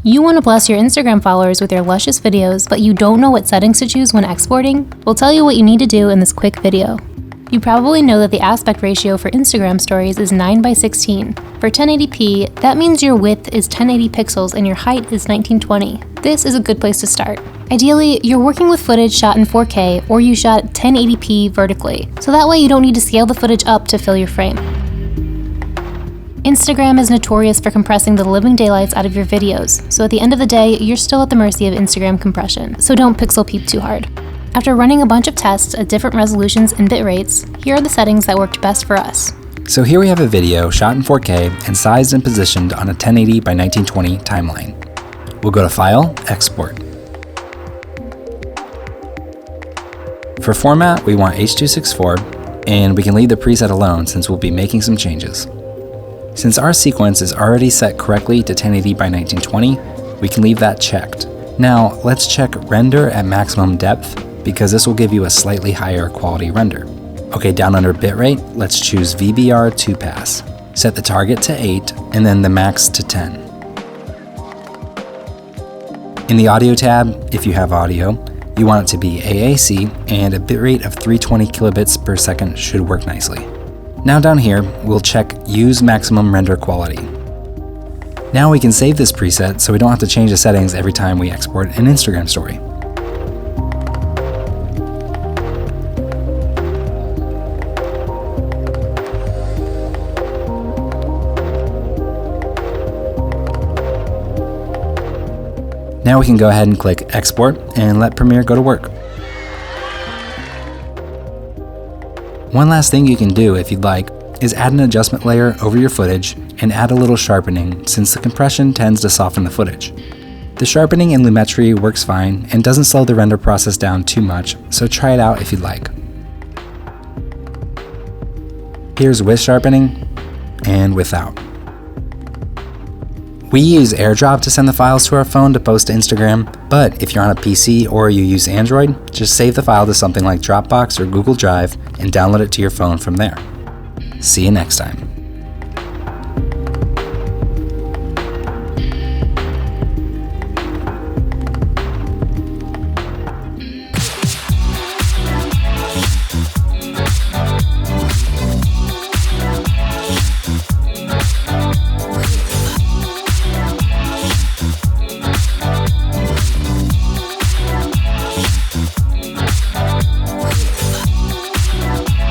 You want to bless your Instagram followers with your luscious videos, but you don't know what settings to choose when exporting? We'll tell you what you need to do in this quick video. You probably know that the aspect ratio for Instagram stories is 9:16. For 1080p, that means your width is 1080 pixels and your height is 1920. This is a good place to start. Ideally, you're working with footage shot in 4K or you shot 1080p vertically, so that way you don't need to scale the footage up to fill your frame. Instagram is notorious for compressing the living daylights out of your videos, so at the end of the day, you're still at the mercy of Instagram compression, so don't pixel peep too hard. After running a bunch of tests at different resolutions and bit rates, here are the settings that worked best for us. So here we have a video shot in 4K and sized and positioned on a 1080 by 1920 timeline. We'll go to File, Export. For format, we want H.264, and we can leave the preset alone since we'll be making some changes. Since our sequence is already set correctly to 1080 by 1920, we can leave that checked. Now, let's check Render at maximum depth, because this will give you a slightly higher quality render. Okay, down under bitrate, let's choose VBR 2-pass. Set the target to 8, and then the max to 10. In the audio tab, if you have audio, you want it to be AAC, and a bitrate of 320 kilobits per second should work nicely. Now down here, we'll check Use Maximum Render Quality. Now we can save this preset so we don't have to change the settings every time we export an Instagram story. Now we can go ahead and click Export and let Premiere go to work. One last thing you can do if you'd like is add an adjustment layer over your footage and add a little sharpening since the compression tends to soften the footage. The sharpening in Lumetri works fine and doesn't slow the render process down too much, so try it out if you'd like. Here's with sharpening and without. We use AirDrop to send the files to our phone to post to Instagram, but if you're on a PC or you use Android, just save the file to something like Dropbox or Google Drive and download it to your phone from there. See you next time.